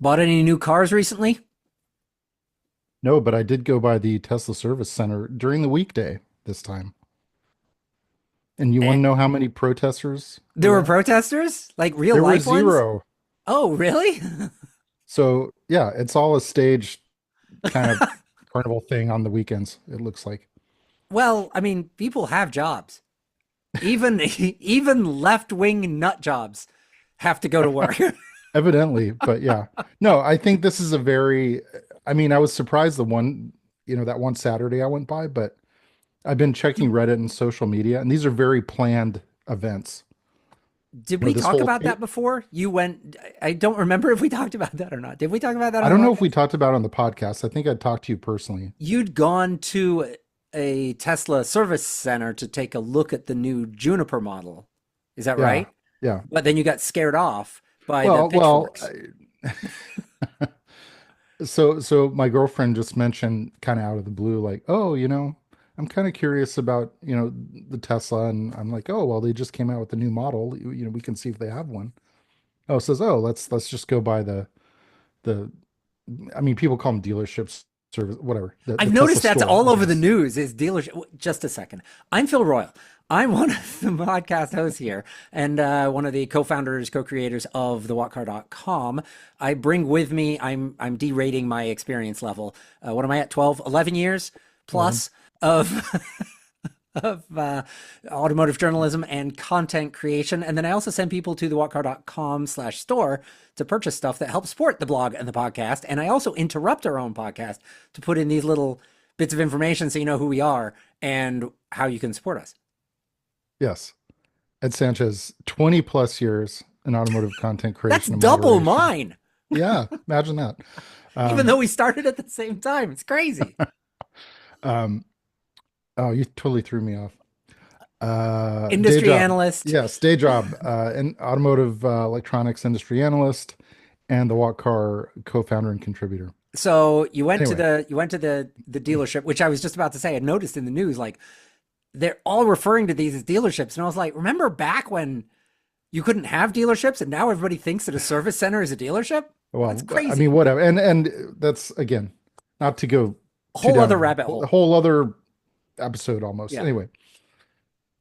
Bought any new cars recently? No, but I did go by the Tesla Service Center during the weekday this time. And you want Eh, to know how many protesters there were were there? protesters, like real There were life ones. zero. Oh, really? So, yeah, it's all a staged kind of carnival thing on the weekends, it looks like. Well, I mean, people have jobs. Even even left-wing nut jobs have to go to work. Evidently, but yeah. No, I think this is a very, I mean, I was surprised that one Saturday I went by, but I've been checking Reddit and social media, and these are very planned events. Did we This talk whole about thing, that before? You went, I don't remember if we talked about that or not. Did we talk about that I on the don't know if we podcast? talked about it on the podcast. I think I talked to you personally. You'd gone to a Tesla service center to take a look at the new Juniper model. Is that Yeah. right? Yeah. But then you got scared off by the Well, pitchforks. so my girlfriend just mentioned kind of out of the blue, like, oh, I'm kind of curious about, the Tesla. And I'm like, oh, well, they just came out with a new model. We can see if they have one. Oh, says, oh, let's just go by the, I mean, people call them dealerships, service, whatever, the I've Tesla noticed that's store, all I over the guess. news is dealership. Just a second. I'm Phil Royle. I'm one of the podcast hosts here and one of the co-founders, co-creators of the whatcar.com. I bring with me, I'm derating my experience level. What am I at? 12, 11 years 11. plus of of automotive journalism and content creation. And then I also send people to the whatcar.com/store to purchase stuff that helps support the blog and the podcast. And I also interrupt our own podcast to put in these little bits of information so you know who we are and how you can support us. Yes. Ed Sanchez, 20 plus years in automotive content That's creation and double moderation. mine, Yeah, imagine that. even Um, though we started at the same time. It's crazy. um, oh, you totally threw me off. Day Industry job. analyst. Yes, day job. An automotive electronics industry analyst and the Walk Car co-founder and contributor. So you went to Anyway, the dealership, which I was just about to say. I noticed in the news, like they're all referring to these as dealerships. And I was like, remember back when you couldn't have dealerships and now everybody thinks that a service center is a dealership? That's well, I mean, crazy. whatever. And that's again, not to go A too whole down other rabbit a hole. whole other episode almost. Yeah. Anyway,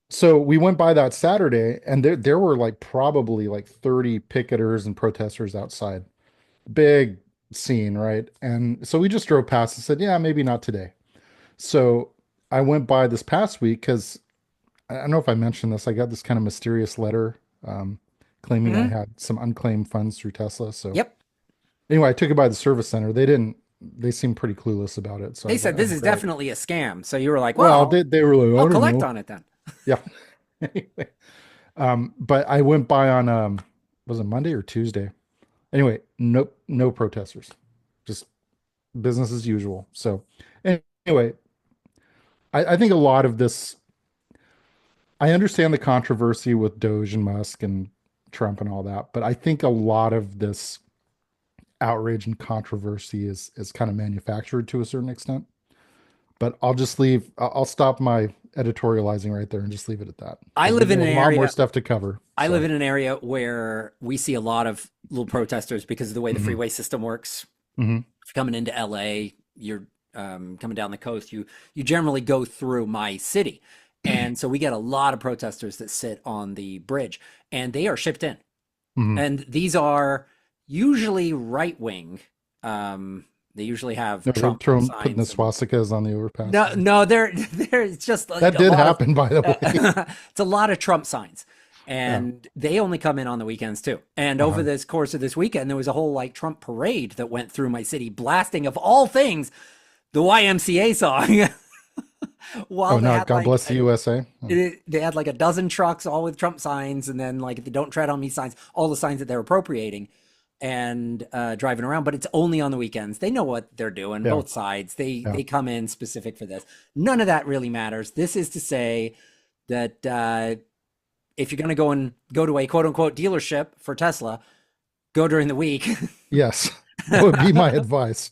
so we went by that Saturday, and there were like probably like 30 picketers and protesters outside. Big scene, right? And so we just drove past and said, yeah, maybe not today. So I went by this past week because I don't know if I mentioned this. I got this kind of mysterious letter claiming I Hmm. had some unclaimed funds through Tesla. So Yep. anyway, I took it by the service center. They seemed pretty clueless about it. So I They was like, said oh, this is great. definitely a scam. So you were like, Well, well, they were like, I'll I don't collect know. on it then. Yeah. Anyway, but I went by on was it Monday or Tuesday? Anyway, nope, no protesters, just business as usual. So anyway, I think a lot of this, I understand the controversy with Doge and Musk and Trump and all that, but I think a lot of this outrage and controversy is kind of manufactured to a certain extent. But I'll stop my editorializing right there and just leave it at that I because we live got in a an lot more area stuff to cover. I live So, in an area where we see a lot of little protesters because of the way the mhm, freeway system works. mhm. If you're coming into LA, you're coming down the coast, you generally go through my city. And so we get a lot of protesters that sit on the bridge and they are shipped in. Mhm. And these are usually right wing. They usually have No, they're Trump putting the signs and swastikas on the no, overpasses. no, they're it's just like That a did lot of happen, by the way. it's a lot of Trump signs. Yeah. And they only come in on the weekends too. And over Uh-huh. this course of this weekend, there was a whole like Trump parade that went through my city, blasting of all things the YMCA song. Oh, While they no, had God like bless the USA. Oh, they had like a dozen trucks all with Trump signs, and then like the "Don't Tread on Me" signs, all the signs that they're appropriating and driving around. But it's only on the weekends. They know what they're doing. yeah, Both sides. They yeah. they come in specific for this. None of that really matters. This is to say that if you're going to go to a quote unquote dealership for Tesla, go during the week. Yes, that would be my advice.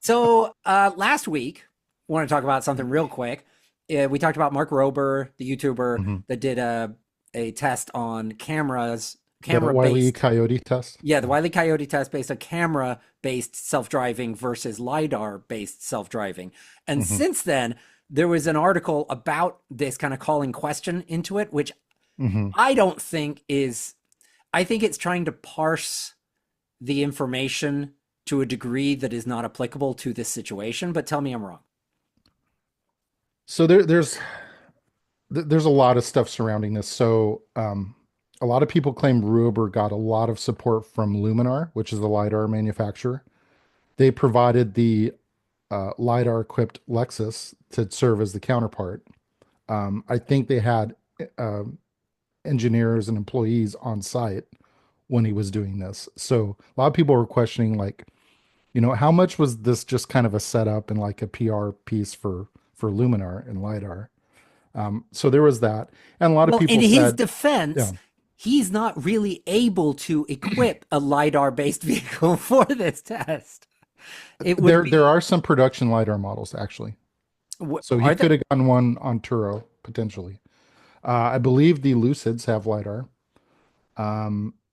So last week, I want to talk about something real quick. We talked about Mark Rober, the YouTuber Mhm. that did a test on cameras The camera Wile E. based. Coyote test. Yeah, the Wile E. Coyote test based on camera based self driving versus LiDAR based self driving. And Hmm. since then, there was an article about this kind of calling question into it, which Hmm. I don't think is, I think it's trying to parse the information to a degree that is not applicable to this situation. But tell me I'm wrong. So there's a lot of stuff surrounding this. So a lot of people claim Ruber got a lot of support from Luminar, which is the LiDAR manufacturer. They provided the LiDAR equipped Lexus to serve as the counterpart. I think they had uh, engineers and employees on site when he was doing this. So a lot of people were questioning, like, how much was this just kind of a setup and like a PR piece for Luminar and LiDAR? So there was that, and a lot of Well, in people his said, defense, yeah, he's not really able to equip a LiDAR based vehicle for this test. It would there be, are some production LiDAR models actually. So he are could there? have gotten one on Turo potentially. I believe the Lucids have LiDAR,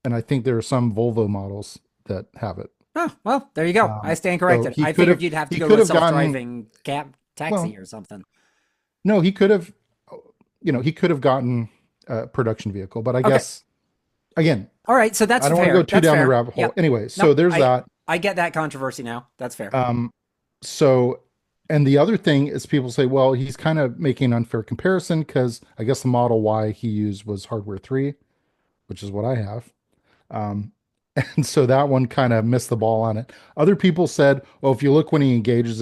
and I think there are some Volvo models that have it. Oh, well, there you go. I stand So corrected. I figured you'd have to he go to could a have gotten, self-driving cab taxi well, or something. no, he could have, he could have gotten a production vehicle, but I Okay. guess again, All right. So that's I don't want to go fair. too That's down the fair. rabbit hole. Yep. Anyway, Nope. so there's that. I get that controversy now. That's fair. Um, so, and the other thing is people say, well, he's kind of making an unfair comparison because I guess the Model Y he used was hardware 3, which is what I have. Um, and so that one kind of missed the ball on it. Other people said, oh, if you look when he engages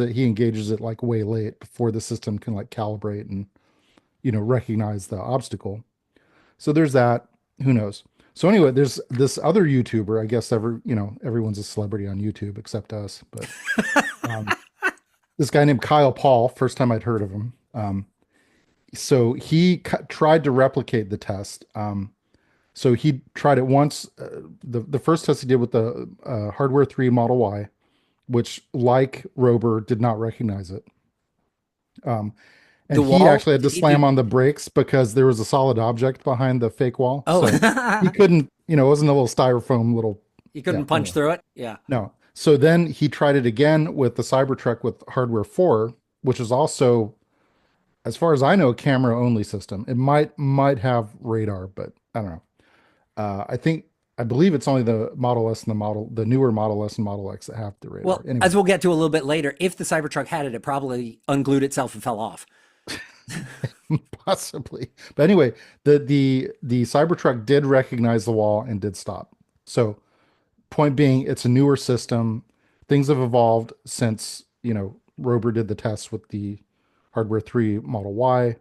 it like way late before the system can like calibrate and, recognize the obstacle. So there's that. Who knows? So anyway, there's this other YouTuber. I guess everyone's a celebrity on YouTube except us. But um, this guy named Kyle Paul. First time I'd heard of him. So he tried to replicate the test. So he tried it once. The first test he did with the Hardware 3 Model Y, which, like Rober, did not recognize it. Um, The and he wall, actually had to he slam did. on the brakes because there was a solid object behind the fake wall. So he Oh, couldn't, it wasn't a little styrofoam little, he yeah, couldn't punch anyway. through it. Yeah. No. So then he tried it again with the Cybertruck with Hardware 4, which is also, as far as I know, a camera only system. It might have radar, but I don't know. I believe it's only the Model S and the newer Model S and Model X that have the radar. Well, Anyway, as we'll get to a little bit later, if the Cybertruck had it, it probably unglued itself and fell off. possibly. But anyway, the Cybertruck did recognize the wall and did stop. So point being, it's a newer system. Things have evolved since, Rober did the test with the Hardware 3 Model Y.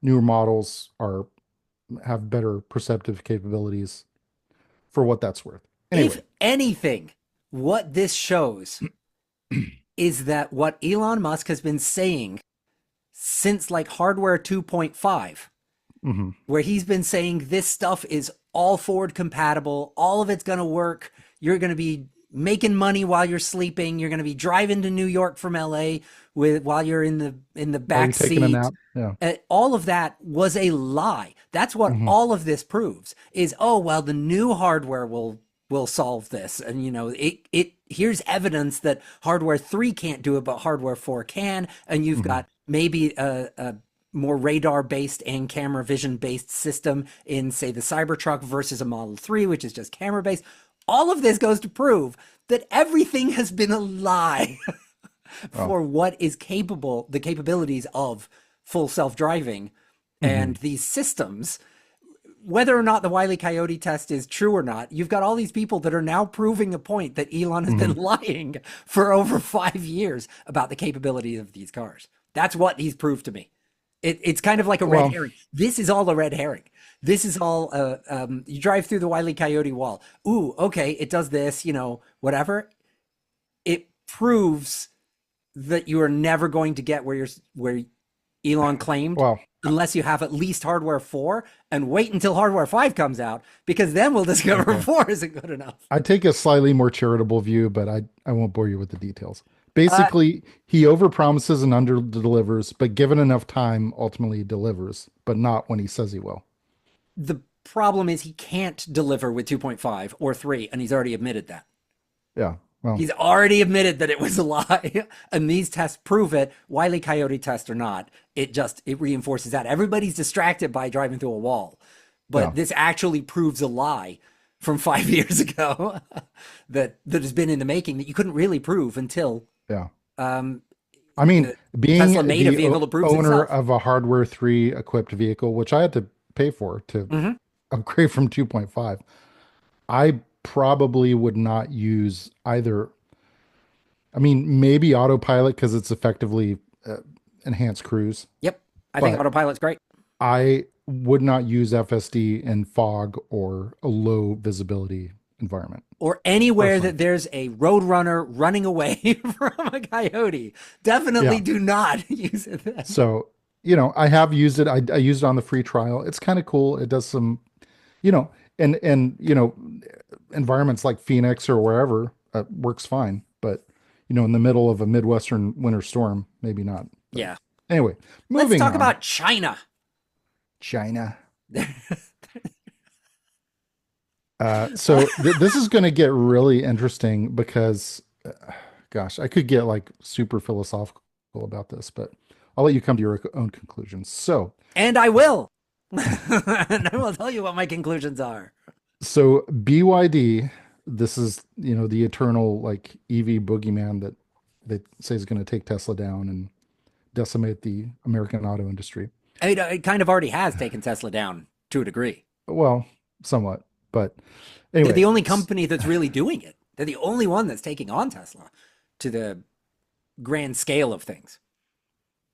Newer models have better perceptive capabilities for what that's worth. If Anyway, anything, what this shows is that what Elon Musk has been saying since like hardware 2.5, hmm where he's been saying this stuff is all forward compatible, all of it's going to work. You're going to be making money while you're sleeping. You're going to be driving to New York from LA while you're in the while you're back taking a seat. nap, yeah. All of that was a lie. That's what Hmm. all of this proves is, oh, well, the new hardware will solve this. And it here's evidence that hardware 3 can't do it, but hardware 4 can. And you've Hmm. got maybe a more radar based and camera vision based system in, say, the Cybertruck versus a Model 3, which is just camera based. All of this goes to prove that everything has been a lie Oh. for what is capable, the capabilities of full self driving Hmm. and these systems. Whether or not the Wile E. Coyote test is true or not, you've got all these people that are now proving a point that Elon has been Hmm. lying for over 5 years about the capabilities of these cars. That's what these prove to me. It's kind of like a red Well, herring. This is all a red herring. This is all, you drive through the Wile E. Coyote wall. Ooh, okay, it does this, whatever. It proves that you are never going to get where Elon claimed well, unless you have at least hardware 4 and wait until hardware 5 comes out, because then we'll discover okay. 4 isn't good enough. I take a slightly more charitable view, but I won't bore you with the details. Uh, Basically, he overpromises and underdelivers, but given enough time, ultimately delivers, but not when he says he will. the Problem is he can't deliver with 2.5 or 3, and he's already admitted that. Yeah. Well, He's already admitted that it was a lie. And these tests prove it. Wile E. Coyote test or not, it reinforces that. Everybody's distracted by driving through a wall. But yeah. this actually proves a lie from 5 years ago that has been in the making that you couldn't really prove until Yeah. um, I mean, being Tesla made a the vehicle to prove owner itself. of a hardware 3 equipped vehicle, which I had to pay for to Mhm. upgrade from 2.5, I probably would not use either. I mean, maybe autopilot because it's effectively enhanced cruise, Yep. I think but autopilot's great. I would not use FSD in fog or a low visibility environment. Or anywhere Personally. that there's a roadrunner running away from a coyote. Definitely Yeah. do not use it then. So, I have used it. I used it on the free trial. It's kind of cool. It does some, and environments like Phoenix or wherever works fine. But, in the middle of a Midwestern winter storm, maybe not. But Yeah. anyway, Let's moving talk on. about China. China. So this is going to get really interesting because, gosh, I could get like super philosophical about this, but I'll let you come to your own conclusions. And I will. And I will tell you what my conclusions are. So BYD, this is, the eternal like EV boogeyman that they say is going to take Tesla down and decimate the American auto industry. I mean, it kind of already has taken Tesla down to a degree. Well, somewhat, but They're anyway, the only company that's really doing it. They're the only one that's taking on Tesla to the grand scale of things.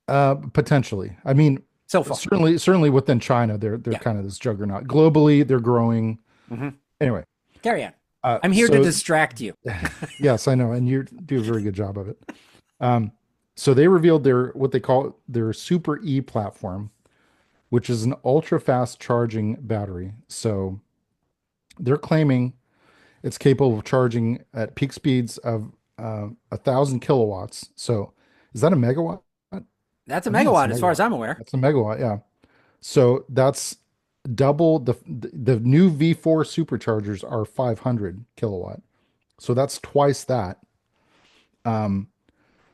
potentially. I mean, So far. certainly within China, they're Yeah. kind of this juggernaut. Globally, they're growing. Mhm. Anyway, Carry on. I'm here to so distract you. yes, I know, and you do a very good job of it. Um, so they revealed what they call their Super E platform, which is an ultra fast charging battery. So they're claiming it's capable of charging at peak speeds of 1,000 kilowatts. So is that a megawatt? That's a I think that's a megawatt as far megawatt. as I'm aware. That's a megawatt, yeah. So that's double the new V4 superchargers are 500 kilowatt. So that's twice that. Um,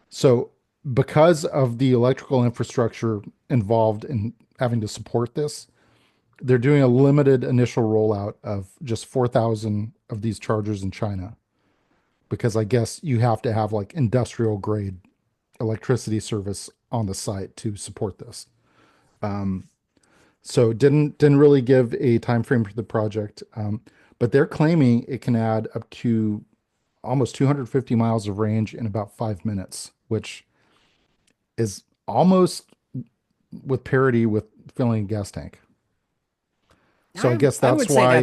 so because of the electrical infrastructure involved in having to support this, they're doing a limited initial rollout of just 4,000 of these chargers in China because I guess you have to have like industrial grade electricity service on the site to support this. So didn't really give a time frame for the project, but they're claiming it can add up to almost 250 miles of range in about 5 minutes, which is almost with parity with filling a gas tank. So I guess I that's would say why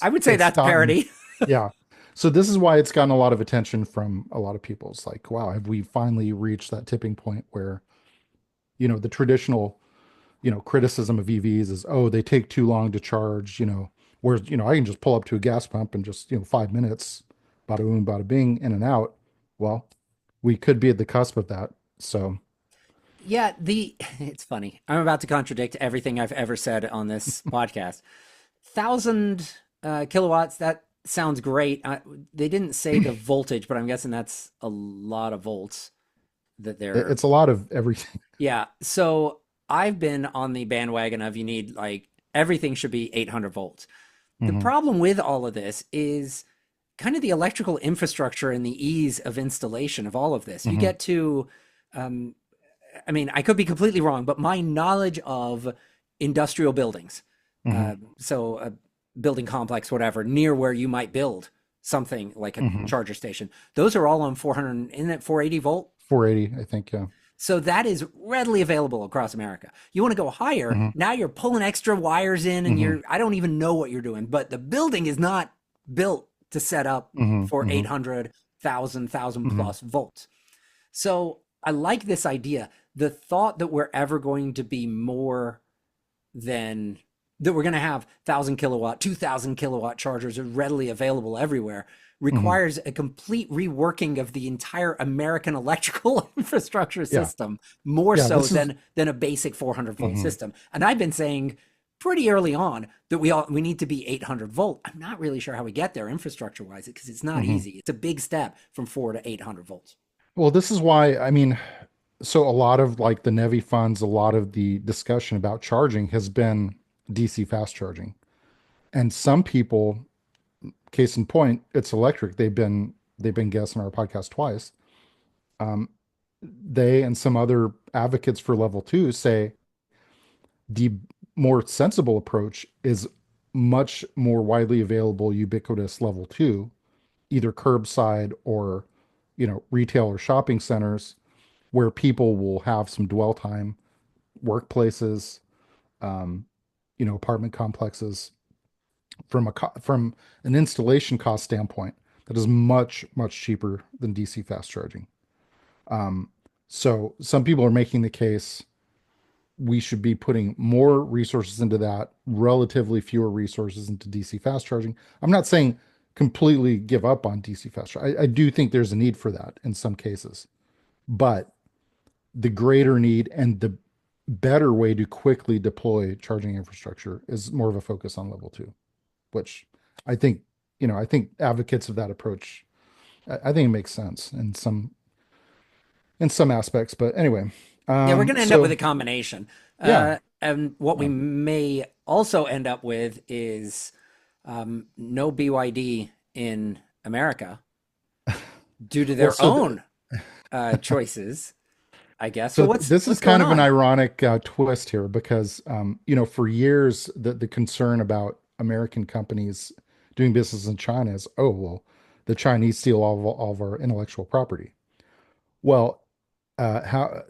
I would say it's that's gotten, parity. yeah. So this is why it's gotten a lot of attention from a lot of people. It's like, wow, have we finally reached that tipping point where, the traditional, criticism of EVs is, oh, they take too long to charge, whereas, I can just pull up to a gas pump and just, 5 minutes, bada boom, bada bing, in and out. Well, we could be at the cusp of that. So Yeah, it's funny. I'm about to contradict everything I've ever said on this podcast. 1,000 kilowatts, that sounds great. They didn't say the voltage, but I'm guessing that's a lot of volts that they're. it's a lot of everything. Yeah. So I've been on the bandwagon of you need like everything should be 800 volts. The Hmm. problem with all of this is kind of the electrical infrastructure and the ease of installation of all of this. You Hmm. get to, um, I mean, I could be completely wrong, but my knowledge of industrial buildings, Hmm. so a building complex, whatever, near where you might build something like a Hmm. charger station, those are all on 400, isn't it 480 volt? 480, I think. Yeah. So that is readily available across America. You want to go higher, Hmm. now you're pulling extra wires in and Hmm. I don't even know what you're doing, but the building is not built to set up Hmm. for Hmm. 800,000 Hmm. plus volts. So I like this idea. The thought that we're ever going to be more than that we're going to have 1,000 kilowatt, 2,000 kilowatt chargers are readily available everywhere requires a complete reworking of the entire American electrical infrastructure Yeah. system, more Yeah. so This is. than a basic 400 volt Mhm. system. And I've been saying pretty early on that we need to be 800 volt. I'm not really sure how we get there infrastructure wise because it's not Mhm. easy. It's a big step from 4 to 800 volts. Well, this is why, I mean, so a lot of like the NEVI funds, a lot of the discussion about charging has been DC fast charging. And some people, case in point, it's electric. They've been guests on our podcast twice. Um, they and some other advocates for level two say the more sensible approach is much more widely available, ubiquitous level two, either curbside or, retail or shopping centers where people will have some dwell time, workplaces, um, apartment complexes from an installation cost standpoint that is much, much cheaper than DC fast charging. Um, so some people are making the case we should be putting more resources into that, relatively fewer resources into DC fast charging. I'm not saying completely give up on DC fast charging. I do think there's a need for that in some cases, but the greater need and the better way to quickly deploy charging infrastructure is more of a focus on level two, which I think, I think advocates of that approach, I think it makes sense in some aspects. But anyway, Yeah, we're going to end up so with a combination. yeah, And what we yeah. may also end up with is no BYD in America due to Well, their own choices, I guess. So so this is what's going kind of an on? ironic twist here because, for years the concern about American companies doing business in China is, oh well, the Chinese steal all of our intellectual property. Well, how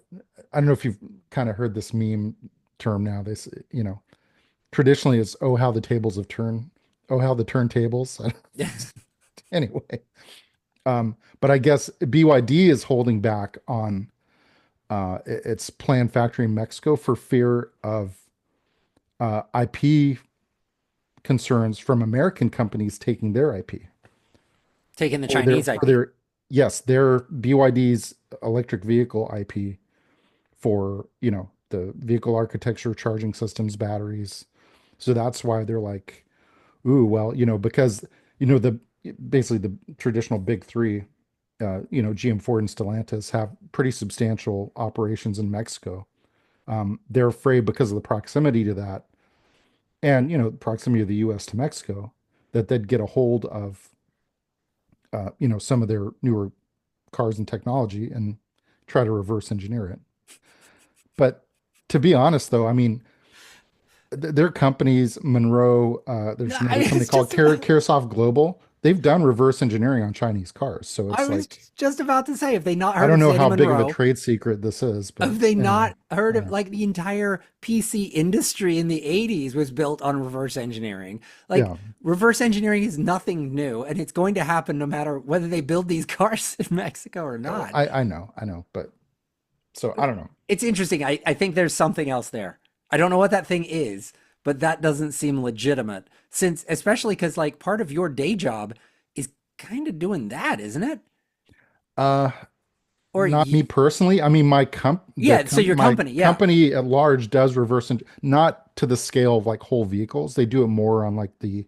I don't know if you've kind of heard this meme term now. This, traditionally it's, oh how the tables have turned, oh how the turntables. Anyway, but I guess BYD is holding back on its planned factory in Mexico for fear of IP concerns from American companies taking their IP Taking the or their Chinese or IP. their yes, their BYD's electric vehicle IP for, the vehicle architecture, charging systems, batteries. So that's why they're like, ooh, well, because the basically the traditional big three, GM, Ford, and Stellantis have pretty substantial operations in Mexico. They're afraid because of the proximity to that and, proximity of the US to Mexico, that they'd get a hold of, some of their newer cars and technology and try to reverse engineer it. But to be honest, though, I mean, their companies, Monroe, No, there's another company it's called just about, Caresoft Global. They've done reverse engineering on Chinese cars. So I it's was like, just about to say, have they not I heard don't of know Sandy how big of a Monroe? trade secret this is, but Have they anyway, not heard I of know. like the entire PC industry in the 80s was built on reverse engineering? Like Yeah, reverse engineering is nothing new and it's going to happen no matter whether they build these cars in Mexico or oh, not. I know, but so I don't know. It's interesting. I think there's something else there. I don't know what that thing is, but that doesn't seem legitimate since especially because like part of your day job is kind of doing that, isn't it? Uh, Or Not me personally. I mean, yeah, so your my company, yeah. company at large does not to the scale of like whole vehicles. They do it more on like the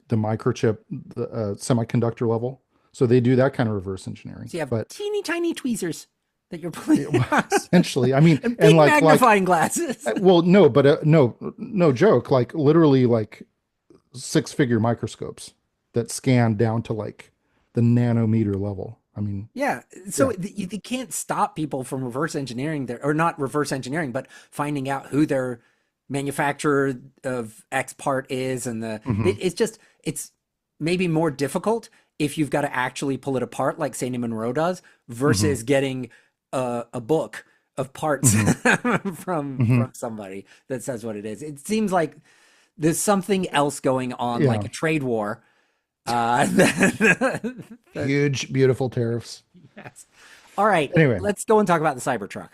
microchip, the semiconductor level. So they do that kind of reverse engineering. So you have But teeny tiny tweezers that you're pulling it, well, out essentially, I mean, and and big like magnifying glasses. well, no, but no joke. Like literally, like six-figure microscopes that scan down to like the nanometer level. I mean, Yeah. So yeah, you can't stop people from reverse engineering their, or not reverse engineering, but finding out who their manufacturer of X part is. And hmm it's just, it's maybe more difficult if you've got to actually pull it apart like Sandy Monroe does hmm versus getting a book of parts hmm hmm from somebody that says what it is. It seems like there's something else going on, like yeah. a trade war. That, Huge, beautiful tariffs. yes. All right, Anyway, let's go and talk about the Cybertruck.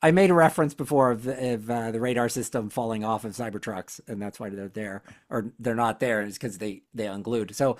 I made a reference before of the radar system falling off of Cybertrucks, and that's why they're there, or they're not there. It's because they unglued. So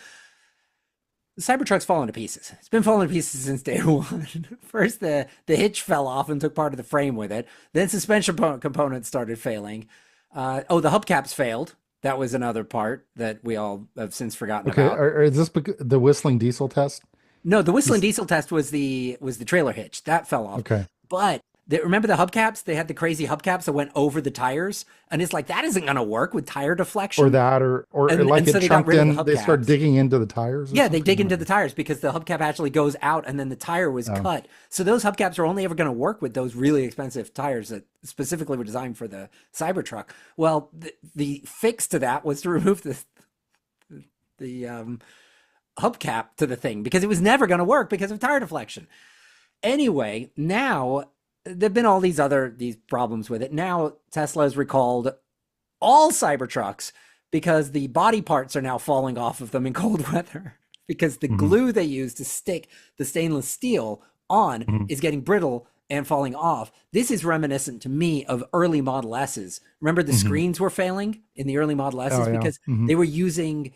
the Cybertruck's fallen to pieces. It's been falling to pieces since day one. First, the hitch fell off and took part of the frame with it. Then suspension components started failing. Oh, the hubcaps failed. That was another part that we all have since forgotten Okay, about. is this the whistling diesel test? No, the whistling This, diesel test was the trailer hitch that fell off. okay. But remember the hubcaps? They had the crazy hubcaps that went over the tires, and it's like that isn't going to work with tire Or deflection. that, or like And so it they got chunked rid of the in, they start hubcaps. digging into the tires or Yeah, they something. dig into the tires because the hubcap actually goes out, and then the tire was Oh, cut. So those hubcaps are only ever going to work with those really expensive tires that specifically were designed for the Cybertruck. Well, the fix to that was to remove the hubcap to the thing because it was never going to work because of tire deflection. Anyway, now there've been all these problems with it. Now Tesla has recalled all Cybertrucks because the body parts are now falling off of them in cold weather because the mhm, glue they use to stick the stainless steel on mhm, is getting brittle and falling off. This is reminiscent to me of early Model S's. Remember the mhm. screens were failing in the early Model Oh S's yeah. because Hmm. they were using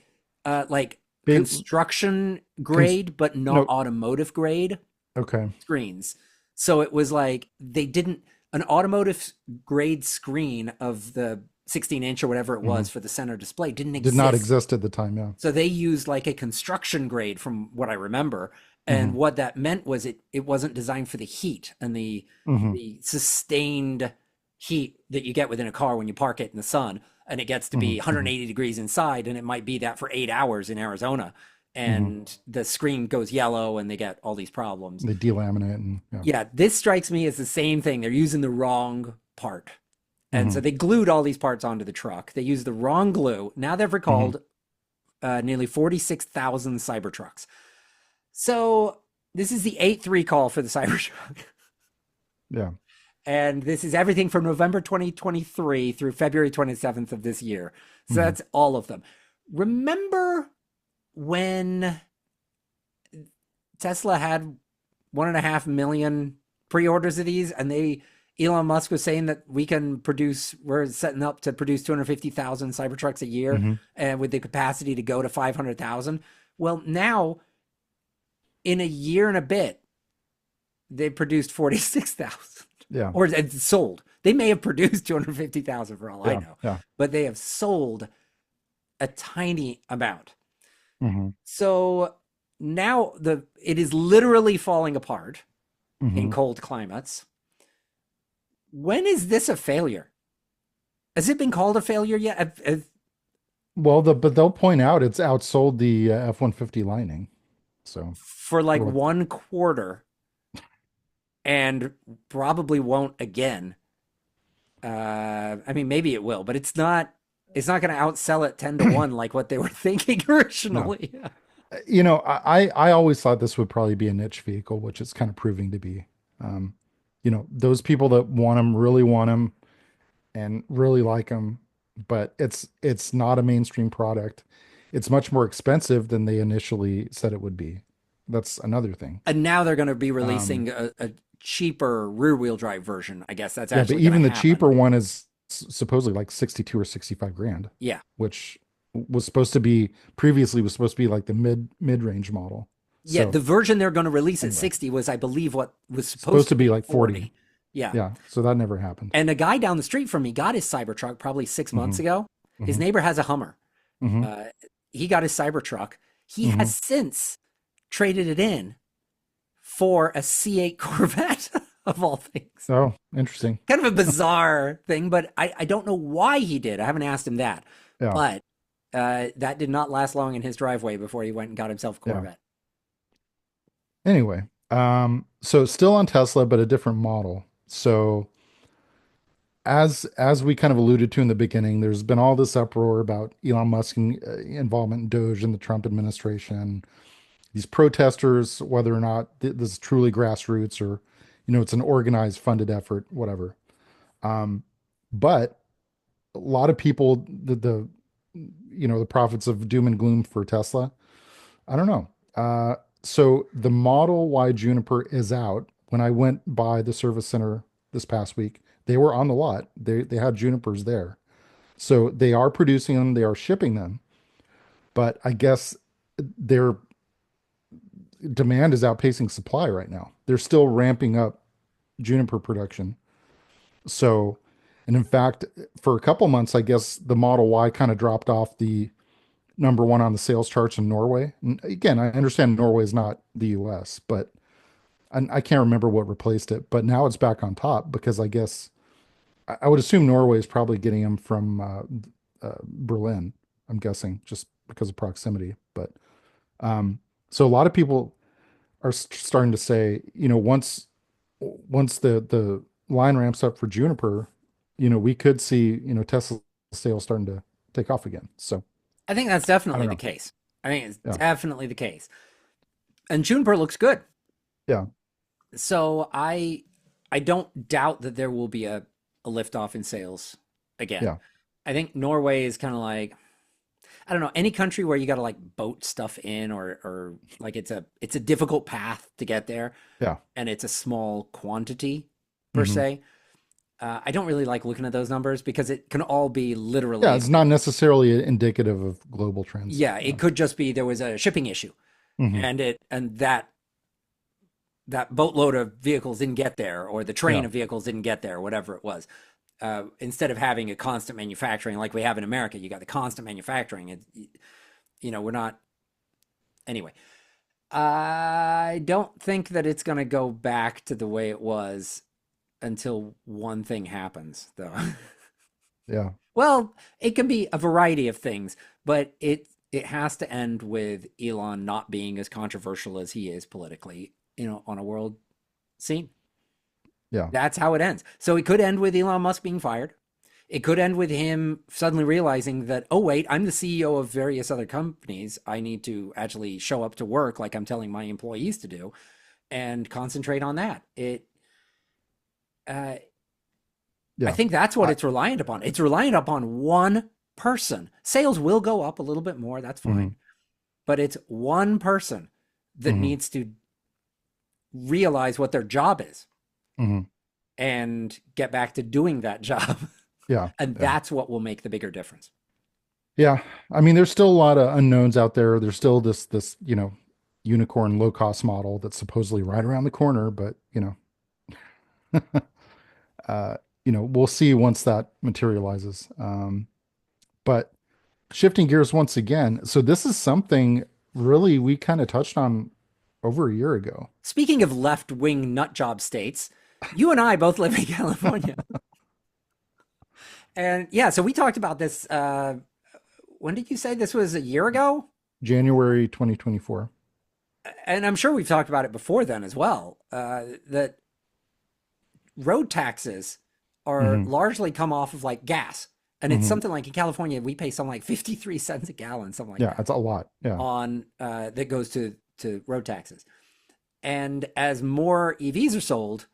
like Big, construction cons grade but not no, automotive grade okay. screens. So it was like they didn't an automotive grade screen of the 16-inch or whatever it Hmm. was for the center display didn't Did not exist. exist at the time. Yeah. So they used like a construction grade from what I remember. And Hmm. what that meant was it wasn't designed for the heat and Hmm. the sustained heat that you get within a car when you park it in the sun. And it gets to Hmm. be Hmm. 180 degrees inside, and it might be that for 8 hours in Arizona. Hmm. And the screen goes yellow and they get all these problems. They delaminate and yeah. Yeah, this strikes me as the same thing. They're using the wrong part. And Hmm. so they glued all these parts onto the truck. They used the wrong glue. Now they've Hmm. recalled nearly 46,000 Cybertrucks. So this is the eighth recall for the Cybertruck. Yeah. And this is everything from November 2023 through February 27th of this year. So Hmm. that's all of them. Remember when Tesla had 1.5 million pre-orders of these, and Elon Musk was saying that we're setting up to produce 250,000 Cybertrucks a year, Hmm. and with the capacity to go to 500,000. Well, now in a year and a bit, they produced 46,000 Yeah. or it's sold. They may have produced 250,000 for all I Yeah. know, Yeah. but they have sold a tiny amount. Hmm. So now it is literally falling apart in Hmm. cold climates. When is this a failure? Has it been called a failure yet? Well, but they'll point out it's outsold the F-150 Lightning. So For like for like, 1 quarter and probably won't again. I mean, maybe it will, but it's not going to outsell it 10 to 1 like what they were thinking no. originally. I always thought this would probably be a niche vehicle, which it's kind of proving to be. Um, those people that want them and really like them, but it's not a mainstream product. It's much more expensive than they initially said it would be. That's another thing. And now they're going to be Um, releasing a cheaper rear wheel drive version. I guess that's yeah, but actually going to even the happen. cheaper one is supposedly like 62 or 65 grand, Yeah. which was supposed to be previously was supposed to be like the mid-range model. Yeah. So The version they're going to release at anyway, 60 was, I believe, what was supposed supposed to to be be like 40. 40. Yeah. Yeah, so that never happened. And a guy down the street from me got his Cybertruck probably 6 months Hmm. ago. His Hmm. neighbor has a Hummer. Hmm. Uh, he got his Cybertruck. He Hmm. has since traded it in for a C8 Corvette of all things. Oh, interesting. Kind of a bizarre thing, but I don't know why he did. I haven't asked him that. Yeah, But that did not last long in his driveway before he went and got himself a yeah. Corvette. Anyway, so still on Tesla, but a different model. So as we kind of alluded to in the beginning, there's been all this uproar about Elon Musk's involvement in Doge and the Trump administration. These protesters, whether or not this is truly grassroots or, it's an organized, funded effort, whatever. Um, but a lot of people, the prophets of doom and gloom for Tesla. I don't know. So the Model Y Juniper is out. When I went by the service center this past week, they were on the lot. They had Junipers there. So they are producing them, they are shipping them, but I guess their demand is outpacing supply right now. They're still ramping up Juniper production. So And in fact, for a couple months, I guess the Model Y kind of dropped off the number one on the sales charts in Norway. And again, I understand Norway is not the US, but I can't remember what replaced it. But now it's back on top because I guess I would assume Norway is probably getting them from Berlin, I'm guessing, just because of proximity. But so a lot of people are starting to say, once the line ramps up for Juniper, we could see, Tesla sales starting to take off again. So I think that's I definitely don't the know. case. I think it's Yeah. definitely the case. And Juniper looks good. Yeah. So I don't doubt that there will be a lift off in sales again. Yeah. I think Norway is kind of like, I don't know, any country where you got to like boat stuff in, or like it's a difficult path to get there, Yeah. and it's a small quantity per Hmm. se. I don't really like looking at those numbers because it can all be Yeah. literally, It's not necessarily indicative of global trends. yeah, Yeah. it could just be there was a shipping issue, Hmm. and that boatload of vehicles didn't get there, or the train Yeah. of vehicles didn't get there, whatever it was. Instead of having a constant manufacturing like we have in America, you got the constant manufacturing. We're not. Anyway, I don't think that it's going to go back to the way it was until one thing happens, though. Yeah. Well, it can be a variety of things, but it has to end with Elon not being as controversial as he is politically, on a world scene. Yeah. That's how it ends. So it could end with Elon Musk being fired. It could end with him suddenly realizing that, oh, wait, I'm the CEO of various other companies. I need to actually show up to work like I'm telling my employees to do and concentrate on that. Uh, I Yeah. think that's what I, it's reliant upon. It's reliant upon one person. Sales will go up a little bit more. That's hmm fine. But it's one person that hmm needs to realize what their job is hmm and get back to doing that job. Yeah. And Yeah. that's what will make the bigger difference. Yeah. I mean, there's still a lot of unknowns out there. There's still this, unicorn low cost model that's supposedly right around the corner, but uh, we'll see once that materializes. But shifting gears once again, so this is something really we kind of touched on over a year ago. Speaking of left wing nut job states, you and I both live in California. And yeah, so we talked about this. When did you say this was a year ago? January 2024. And I'm sure we've talked about it before then as well. That road taxes are Hmm. largely come off of like gas. And it's Hmm. something like in California, we pay something like 53 cents a gallon, something like Yeah, that, it's a lot. Yeah. on that goes to road taxes. And as more EVs are sold,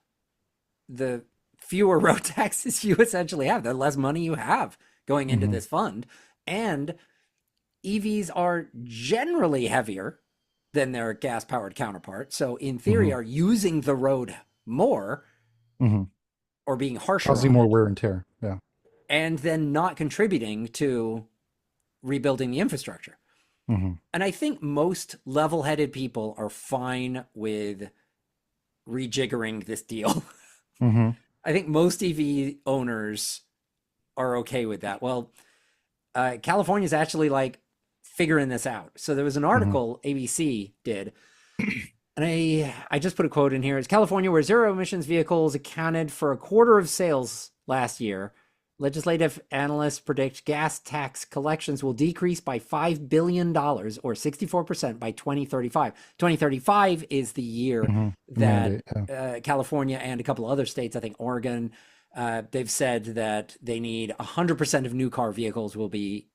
the fewer road taxes you essentially have, the less money you have going into Hmm. this fund. And EVs are generally heavier than their gas powered counterpart. So, in theory, Hmm. are using the road more Hmm. or being harsher Causing on more it, wear and tear. Yeah. and then not contributing to rebuilding the infrastructure. Hmm. And I think most level headed people are fine with rejiggering this deal. Hmm. I think most EV owners are okay with that. Well, California's actually like figuring this out. So there was an Hmm. article ABC did, and I just put a quote in here. It's California, where zero emissions vehicles accounted for a quarter of sales last year. Legislative analysts predict gas tax collections will decrease by $5 billion or 64% by 2035. 2035 is the year Hmm. that Mandate. Yeah. California and a couple of other states, I think Oregon, they've said that they need 100% of new car vehicles will be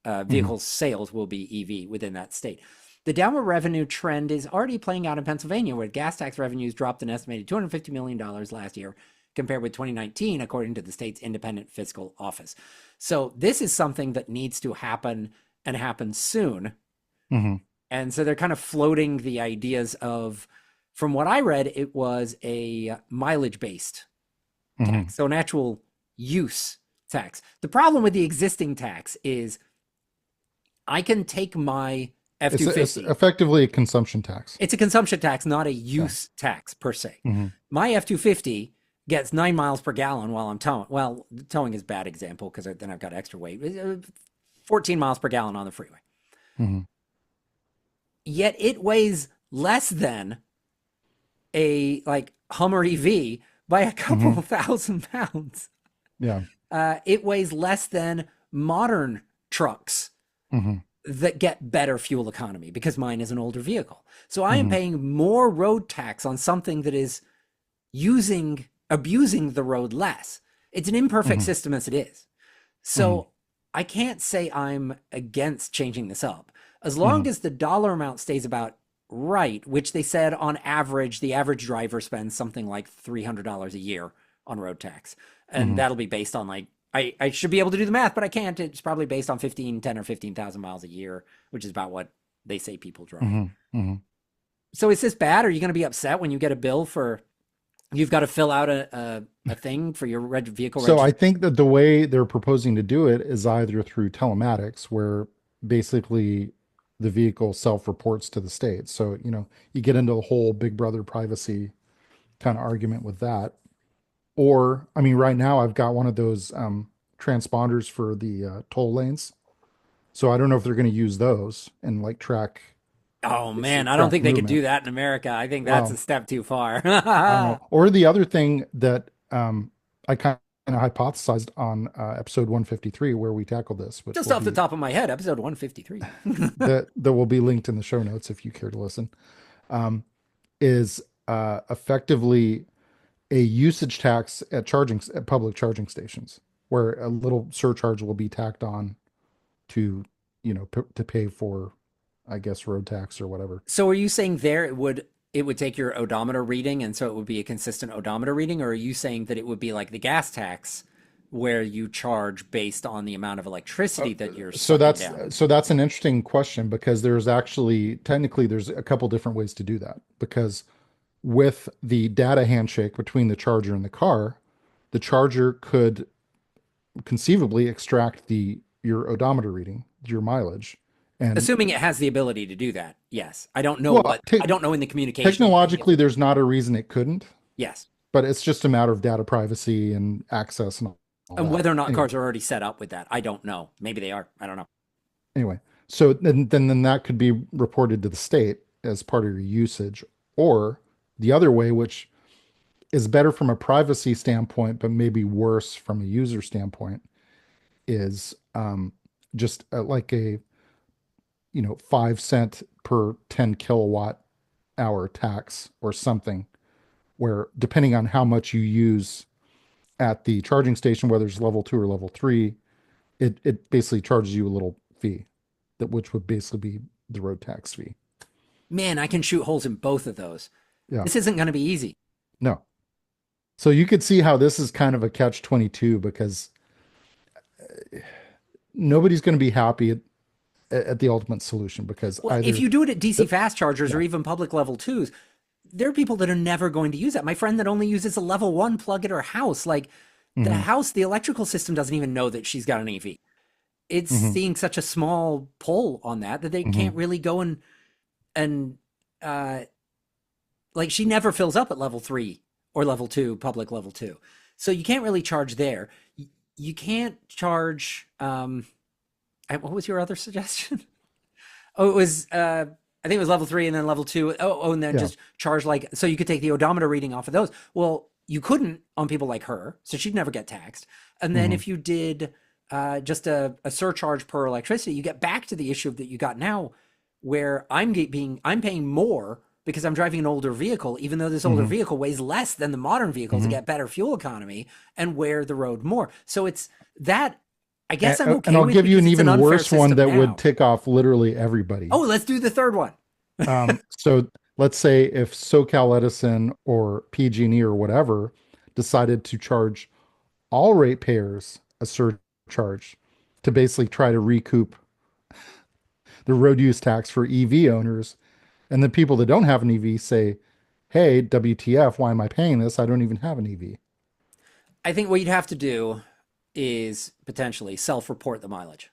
Hmm. vehicle sales will be EV within that state. The downward revenue trend is already playing out in Pennsylvania, where gas tax revenues dropped an estimated $250 million last year compared with 2019, according to the state's independent fiscal office. So this is something that needs to happen and happen soon. Hmm. And so they're kind of floating the ideas of, from what I read, it was a mileage based Hmm. tax, so an actual use tax. The problem with the existing tax is I can take my F It's 250. effectively a consumption tax. It's a consumption tax, not a Yeah. use tax per se. Hmm. My F 250 gets 9 miles per gallon while I'm towing. Well, towing is a bad example because then I've got extra weight. 14 miles per gallon on the freeway. Hmm. Yet it weighs less than a like Hummer EV by a couple Hmm. thousand pounds. Yeah. It weighs less than modern trucks Hmm. that get better fuel economy because mine is an older vehicle. So I am Hmm. paying more road tax on something that is abusing the road less. It's an imperfect Hmm. system as it is. Hmm. So I can't say I'm against changing this up. As long Hmm. as the dollar amount stays about right, which they said on average, the average driver spends something like $300 a year on road tax. And Hmm. that'll be based on like, I should be able to do the math, but I can't. It's probably based on 10 or 15,000 miles a year, which is about what they say people drive. Hmm. Hmm. So is this bad? Are you going to be upset when you get a bill for you've got to fill out a thing for your vehicle So I registration? think that the way they're proposing to do it is either through telematics, where basically the vehicle self-reports to the state. So, you get into the whole Big Brother privacy kind of argument with that. Or, I mean, right now I've got one of those transponders for the toll lanes. So I don't know if they're going to use those and like Oh basically man, I don't track think they could do movement. that in America. I think that's a Well, step too far. I don't know. Or the other thing that I kind of hypothesized on episode 153, where we tackled this, which Just will off the be top of my head, episode 153. that will be linked in the show notes if you care to listen, um, is effectively a usage tax at public charging stations, where a little surcharge will be tacked on to, to pay for, I guess, road tax or whatever. So are you saying there it would take your odometer reading and so it would be a consistent odometer reading, or are you saying that it would be like the gas tax where you charge based on the amount of Uh, electricity that you're so sucking that's down? so that's an interesting question, because there's actually technically there's a couple different ways to do that, because with the data handshake between the charger and the charger could conceivably extract the your odometer reading, your mileage, and Assuming it has the ability to do that. Yes. well, I don't know in the communication what the technologically, there's not a reason it couldn't, yes. but it's just a matter of data privacy and access and all And that. whether or not Anyway, cars are already set up with that, I don't know. Maybe they are. I don't know. anyway, so then that could be reported to the state as part of your usage, or the other way, which is better from a privacy standpoint, but maybe worse from a user standpoint, is just like a 5 cent per 10 kilowatt hour tax or something, where depending on how much you use at the charging station, whether it's level 2 or level 3, it basically charges you a little fee, that which would basically be the road tax fee. Man, I can shoot holes in both of those. Yeah. This isn't going to be easy. No. So you could see how this is kind of a catch 22, because nobody's going to be happy at the ultimate solution, because Well, if either you do it at DC the, fast chargers or yeah. even public level twos, there are people that are never going to use that. My friend that only uses a level one plug at her house, like Hmm. the electrical system doesn't even know that she's got an EV. It's Hmm. seeing such a small pull on that they Hmm. can't really go and uh like she never fills up at level three or level two, public level two. So you can't really charge there. You can't charge what was your other suggestion? Oh, it was I think it was level three and then level two. Oh, and then Yeah. just charge like so you could take the odometer reading off of those. Well, you couldn't on people like her, so she'd never get taxed. And then Hmm. if you did just a surcharge per electricity, you get back to the issue that you got now, where I'm paying more because I'm driving an older vehicle, even though this older Hmm. vehicle weighs less than the modern vehicle to Hmm. get better fuel economy and wear the road more. So it's that I guess I'm And okay I'll with give you because an it's an even unfair worse one system that would now. tick off literally everybody. Oh, let's do the third one. So let's say if SoCal Edison or PG&E or whatever decided to charge all ratepayers a surcharge to basically try to recoup the road use tax for EV owners, and the people that don't have an EV say, "Hey, WTF? Why am I paying this? I don't even have an EV." I think what you'd have to do is potentially self-report the mileage.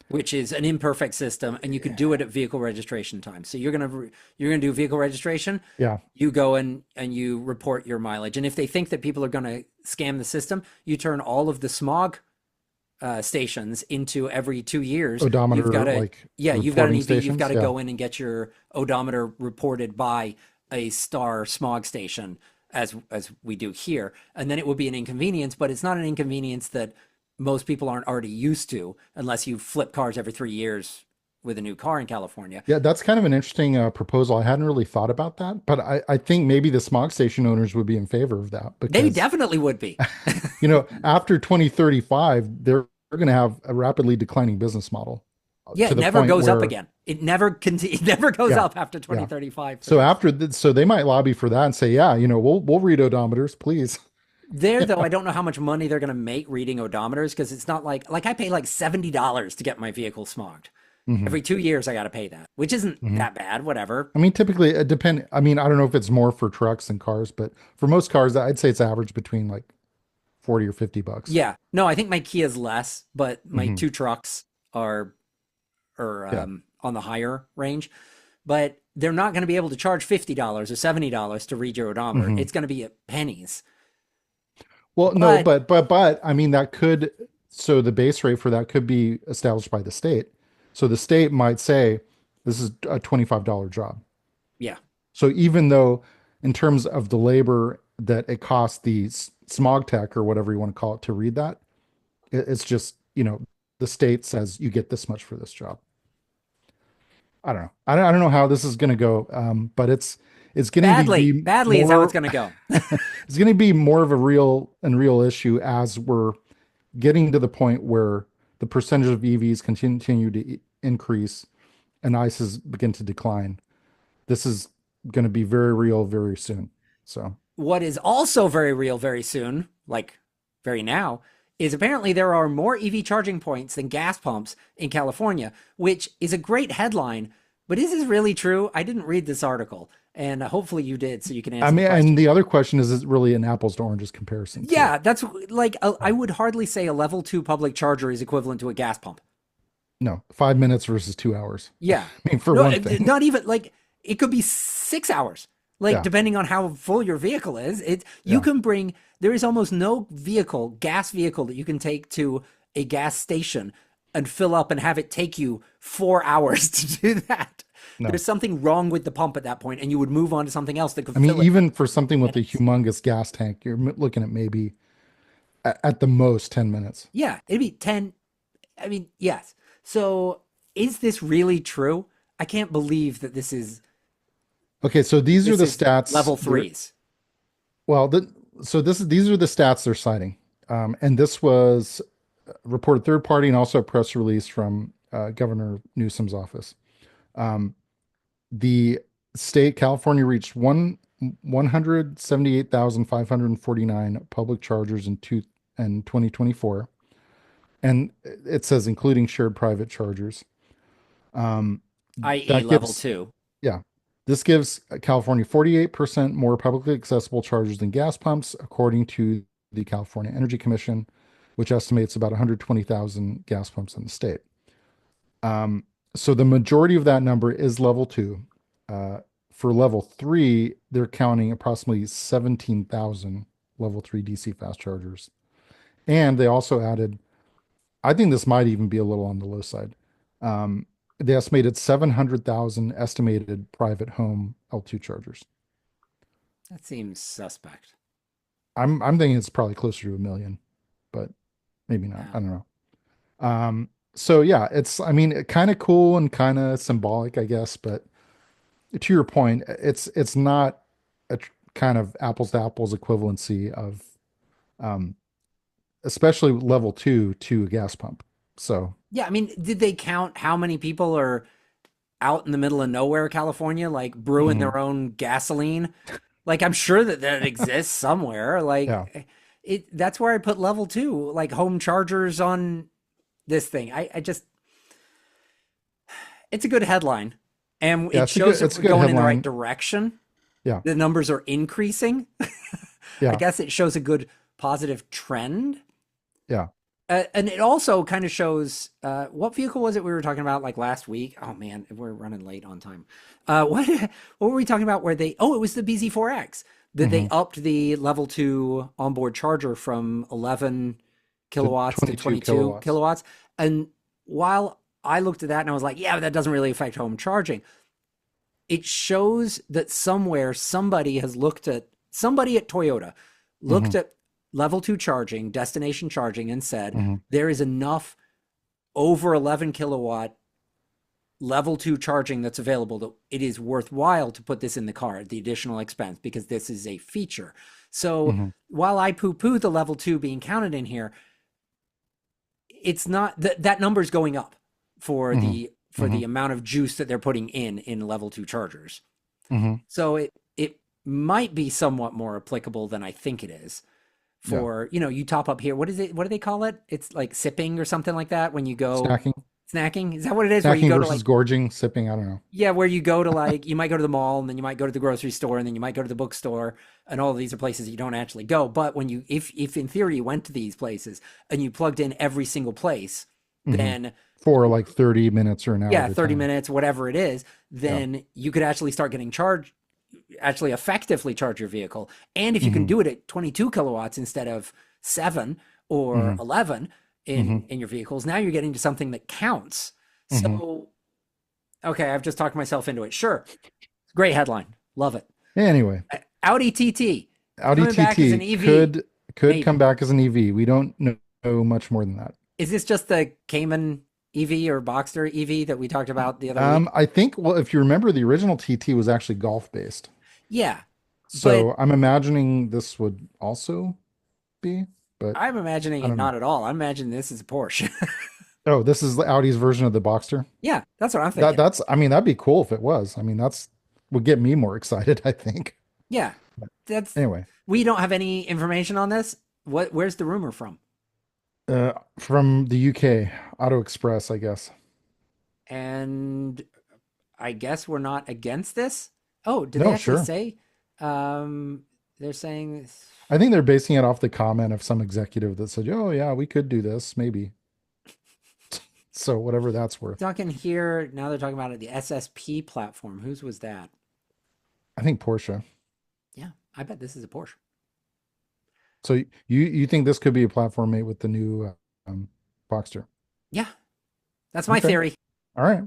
which is an imperfect system, and you could do it at vehicle registration time. So you're gonna do vehicle registration. Yeah. You go in and you report your mileage, and if they think that people are gonna scam the system, you turn all of the smog stations into every 2 years. You've got Odometer, to like you've got an reporting EV. You've stations. got to Yeah. go in and get your odometer reported by a star smog station, as we do here, and then it would be an inconvenience, but it's not an inconvenience that most people aren't already used to, unless you flip cars every 3 years with a new car in California. Yeah, that's kind of an interesting proposal. I hadn't really thought about that, but I think maybe the smog station owners would be in favor of that They because, definitely would be. after 2035, they're going to have a rapidly declining business model Yeah, to it the never point goes up where, again. It never goes yeah, up after yeah. 2035 for So this. so they might lobby for that and say, yeah, we'll read odometers, please. There, though, I don't know how much money they're going to make reading odometers, because it's not like I pay like $70 to get my vehicle smogged. Hmm. Every 2 years, I got to pay that, which isn't Hmm. that bad. Whatever. I mean, typically it depend. I mean, I don't know if it's more for trucks than cars, but for most cars, I'd say it's average between like 40 or $50. Yeah. No, I think my Kia's less, but my Hmm. two trucks are Yeah. on the higher range. But they're not going to be able to charge $50 or $70 to read your odometer. Hmm. It's going to be at pennies. Well, no, But but I mean that could, so the base rate for that could be established by the state. So the state might say this is a $25 job. yeah, So even though in terms of the labor that it costs the smog tech or whatever you want to call it to read that, it's just, the state says you get this much for this job. I don't know. I don't know how this is going to go, but it's going to be badly is how it's more. going to go. It's going to be more of a real issue as we're getting to the point where the percentage of EVs continue to increase and ICEs begin to decline. This is going to be very real very soon. So, What is also very real very soon, like very now, is apparently there are more EV charging points than gas pumps in California, which is a great headline. But is this really true? I didn't read this article, and hopefully you did, so you can I answer the mean, question. and the other question is it really an apples to oranges comparison too? Yeah, that's like I would hardly say a level 2 public charger is equivalent to a gas pump. No, 5 minutes versus 2 hours. Yeah. I mean, for No, one thing. not even like it could be 6 hours. Like Yeah, depending on how full your vehicle is, you yeah. can bring there is almost no gas vehicle that you can take to a gas station and fill up and have it take you 4 hours to do that. No. There's something wrong with the pump at that point, and you would move on to something else that could I mean, fill it. even for something with a Minutes. humongous gas tank, you're looking at maybe at the most 10 minutes. Yeah, it'd be 10. I mean, yes. So is this really true? I can't believe that Okay, so these are this the is stats. level threes. Well, these are the stats they're citing, and this was reported third party and also a press release from Governor Newsom's office. Um, the state California reached 178,549 public chargers in 2024, and it says including shared private chargers. Um, i.e. that level gives 2. Yeah. This gives California 48% more publicly accessible chargers than gas pumps, according to the California Energy Commission, which estimates about 120,000 gas pumps in the state. So the majority of that number is level 2. For level 3, they're counting approximately 17,000 level 3 DC fast chargers. And they also added, I think this might even be a little on the low side. They estimated 700,000 estimated private home L2 chargers. That seems suspect. I'm thinking it's probably closer to a million, but maybe not. Yeah. I don't know. So yeah, I mean, kind of cool and kind of symbolic, I guess, but to your point, it's not a kind of apples to apples equivalency of um, especially level 2 to a gas pump. So Yeah, I mean, did they count how many people are out in the middle of nowhere, California, like brewing mhm, their own gasoline? Like, I'm sure that exists somewhere. yeah, Like, that's where I put level 2, like home chargers on this thing. I just, it's a good headline, and yeah, it shows that it's a we're good going in the right headline. direction. Yeah, The numbers are increasing. I yeah, guess it shows a good positive trend. yeah. And it also kind of shows what vehicle was it we were talking about like last week? Oh man, we're running late on time. What were we talking about where they it was the BZ4X that they Hmm. upped the level 2 onboard charger from 11 To kilowatts to 22 22 kilowatts. kilowatts. And while I looked at that and I was like, yeah, but that doesn't really affect home charging. It shows that somewhere somebody at Toyota looked Hmm. at level 2 charging, destination charging, and said Hmm. there is enough over 11 kilowatt level 2 charging that's available that it is worthwhile to put this in the car at the additional expense because this is a feature. So Hmm. while I poo-poo the level 2 being counted in here, it's not that number's going up for Hmm. the Hmm. amount of juice that they're putting in level 2 chargers. Hmm. So it might be somewhat more applicable than I think it is. Yeah. For, you top up here. What is it? What do they call it? It's like sipping or something like that when you go Snacking. snacking. Is that what it is? Where you Snacking go to versus like, gorging, sipping. I don't know. yeah, where you go to like, you might go to the mall and then you might go to the grocery store and then you might go to the bookstore, and all of these are places you don't actually go. But when if in theory you went to these places and you plugged in every single place, Hmm. then For like 30 minutes or an hour yeah, at a 30 time. minutes, whatever it is, Yeah. then you could actually start getting charged, actually effectively charge your vehicle. And if you can Hmm. do it at 22 kilowatts instead of 7 or Hmm. 11 Hmm. in your vehicles, now you're getting to something that counts. Hmm. So, okay, I've just talked myself into it. Sure. Great headline. Love it. Anyway, Audi TT Audi coming back as an TT EV, could come maybe. back as an EV. We don't know much more than that. Is this just the Cayman EV or Boxster EV that we talked about the other week? I think, well, if you remember, the original TT was actually golf based. Yeah, but So I'm imagining this would also be, but I'm imagining I it don't know. not at all. I'm imagining this is a Porsche. Oh, this is Audi's version of the Boxster. Yeah, that's what I'm thinking. I mean, that'd be cool if it was. I mean, that's would get me more excited, I think. Yeah, that's Anyway, we don't have any information on this. Where's the rumor from? from the UK, Auto Express, I guess. And I guess we're not against this. Oh, did they No, actually sure. say? They're saying I think they're basing it off the comment of some executive that said, "Oh yeah, we could do this, maybe." So whatever that's worth. talking here now. They're talking about it, the SSP platform. Whose was that? I think Porsche. Yeah, I bet this is a Porsche. So you think this could be a platform mate with the new Boxster? Yeah, that's my Okay. theory. All right.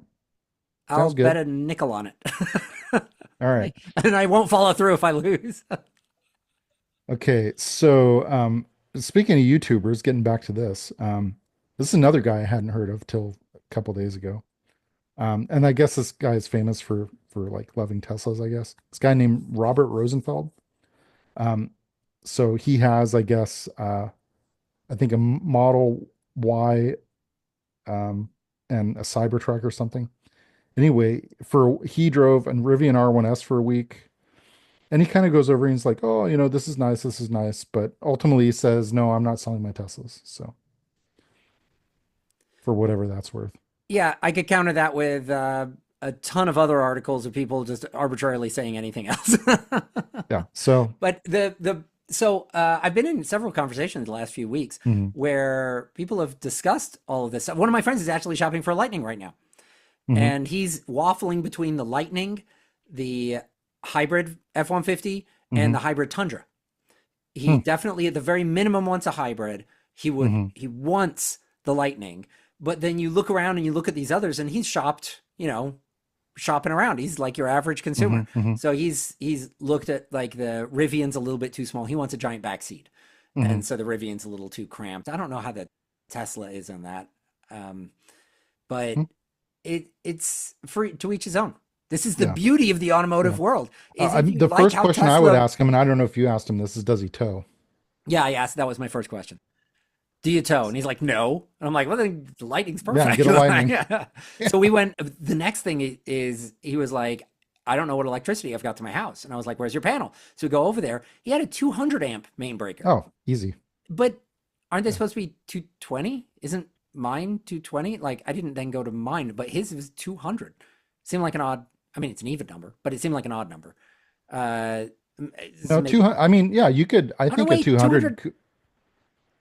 I'll Sounds bet good. a nickel on it. All right. And I won't follow through if I lose. Okay. So speaking of YouTubers, getting back to this, this is another guy I hadn't heard of till a couple days ago. And I guess this guy is famous for like loving Teslas, I guess. This guy named Robert Rosenfeld. Um, so he has, I guess, I think a Model Y, um, and a Cybertruck or something. Anyway, for he drove a Rivian R1S for a week, and he kind of goes over and he's like, "Oh, this is nice," but ultimately he says, "No, I'm not selling my Teslas." So for whatever that's worth. Yeah, I could counter that with a ton of other articles of people just arbitrarily saying anything else. Yeah. So, But I've been in several conversations the last few weeks mhm, where people have discussed all of this. One of my friends is actually shopping for a Lightning right now, mhm, and he's waffling between the Lightning, the hybrid F-150, and mhm, the hybrid Tundra. He hmm, definitely, at the very minimum, wants a hybrid. mhm, He wants the Lightning, but then you look around and you look at these others, and he's shopped, shopping around. He's like your average consumer. mhm, mhm, So he's looked at like the Rivian's a little bit too small. He wants a giant back seat, mhm. and so the Rivian's a little too cramped. I don't know how the Tesla is on that, um, but Hmm. it's free to each his own. This is the Yeah. beauty of the automotive Yeah. world. Is if you The like first how question I would Tesla. ask him, and I don't know if you asked him this, is does he tow? Yeah, yeah. So that was my first question. Do you tow? And he's like, no. And I'm like, well, then the Lightning's Yeah, perfect. get a Lightning. Yeah. Yeah. So we went. The next thing is he was like, I don't know what electricity I've got to my house. And I was like, where's your panel? So we go over there. He had a 200 amp main breaker. Oh, easy. But aren't they Yeah. supposed to be 220? Isn't mine 220? Like, I didn't then go to mine, but his was 200. Seemed like an odd, I mean, it's an even number, but it seemed like an odd number. Uh, No, maybe, 200. I mean, yeah, you could, I oh no, think a wait, 200.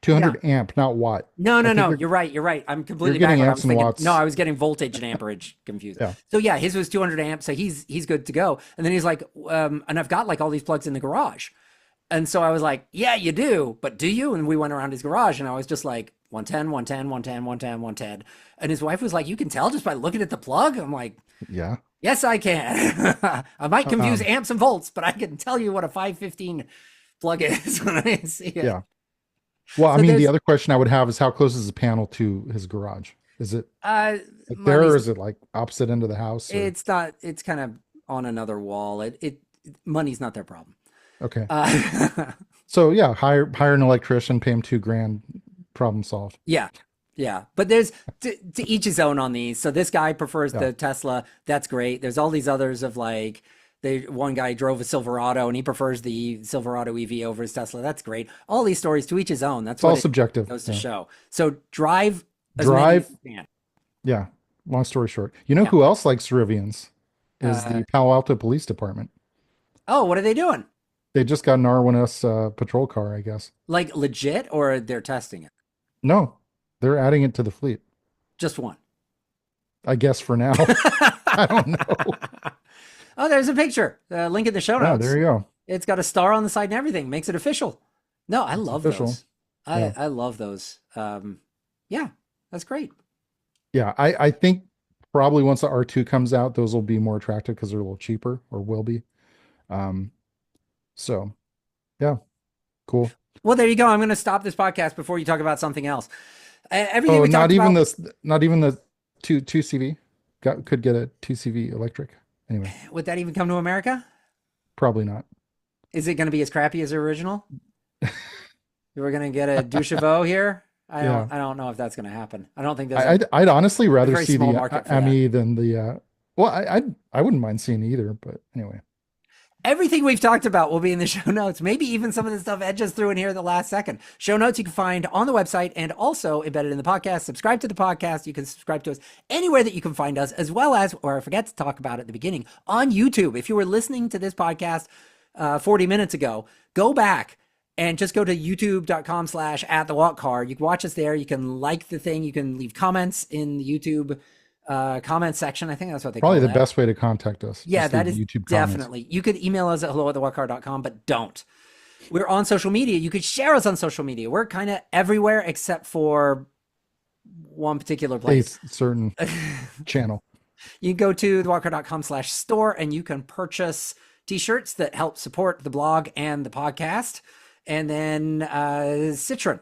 Yeah. 200 amp, not watt. No, I no, think no. You're right. You're right. I'm you're completely getting backward. I amps was and thinking, no, watts. I was getting voltage and amperage confused. Yeah. So yeah, his was 200 amps. So he's good to go. And then he's like, and I've got like all these plugs in the garage. And so I was like, yeah, you do, but do you? And we went around his garage and I was just like 110, 110, 110, 110, 110. And his wife was like, you can tell just by looking at the plug. I'm like, Yeah. yes, I can. I might confuse Um, amps and volts, but I can tell you what a 515 plug is when I see it. yeah. Well, I So mean, the there's other question I would have is how close is the panel to his garage? Is it like there, or money's is it like opposite end of the house? Or it's not it's kind of on another wall. It money's not their problem. okay, Uh, so yeah, hire an electrician, pay him $2,000, problem solved. yeah. Yeah. But there's to each his own on these. So this guy prefers Yeah. the Tesla. That's great. There's all these others of like one guy drove a Silverado and he prefers the Silverado EV over his Tesla. That's great. All these stories to each his own. That's It's all what it subjective. goes to Yeah. show. So drive as many Drive. as you can. Yeah. Long story short, you know Yeah. who else likes Rivians? Is Uh, the Palo Alto Police Department. oh, what are they doing? They just got an R1S patrol car, I guess. Like legit or they're testing it? No, they're adding it to the fleet. Just one. I guess for now. I don't know. Oh, there's a picture. Link in the show Yeah, notes. there you go. It's got a star on the side and everything. Makes it official. No, I It's love official. those. Yeah. I love those. Yeah, that's great. Yeah, I think probably once the R2 comes out, those will be more attractive because they're a little cheaper, or will be. Um, so yeah, cool. Well, there you go. I'm going to stop this podcast before you talk about something else. Everything Oh, we talked about. not even the two CV could get a 2CV electric. Anyway, Would that even come to America? probably not. Is it going to be as crappy as the original? We're going to get a Ducheveau here. Yeah. I don't know if that's going to happen. I don't think there's I'd honestly rather very see small the market for that. ME than the well, I wouldn't mind seeing either, but anyway. Everything we've talked about will be in the show notes. Maybe even some of the stuff Ed just threw in here at the last second. Show notes you can find on the website and also embedded in the podcast. Subscribe to the podcast. You can subscribe to us anywhere that you can find us, as well as, or I forget to talk about at the beginning, on YouTube. If you were listening to this podcast 40 minutes ago, go back and just go to youtube.com/@thewalkcar. You can watch us there. You can like the thing. You can leave comments in the YouTube comment section. I think that's what they Probably call the that. best way to contact us. Yeah, Just that leave is YouTube comments. definitely. You could email us at hello@thewalkcar.com, but don't. We're on social media. You could share us on social media. We're kind of everywhere except for one particular place. A certain channel. You can go to thewalkcar.com/store and you can purchase t-shirts that help support the blog and the podcast. And then Citron.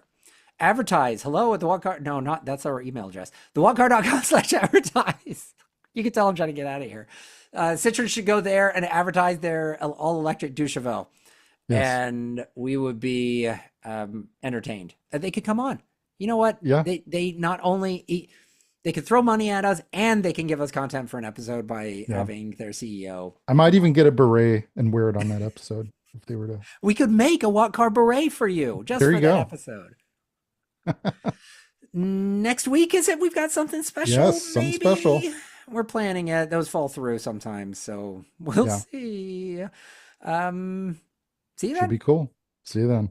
Advertise. Hello at the Walkcar. No, not that's our email address. Thewalkcar.com/advertise. You can tell I'm trying to get out of here. Citron should go there and advertise their all-electric Ducheveau. Yes. And we would be entertained. They could come on. You know what? Yeah. They not only they could throw money at us and they can give us content for an episode by having their CEO. I might even get a beret and wear it on that episode if they were to. We could make a Walk Car Beret for you just There for you that go. episode. Next week, is it? We've got something special. Yes, something maybe? special. We're planning it. Those fall through sometimes, so we'll Yeah. see. See you Should then. be cool. See you then.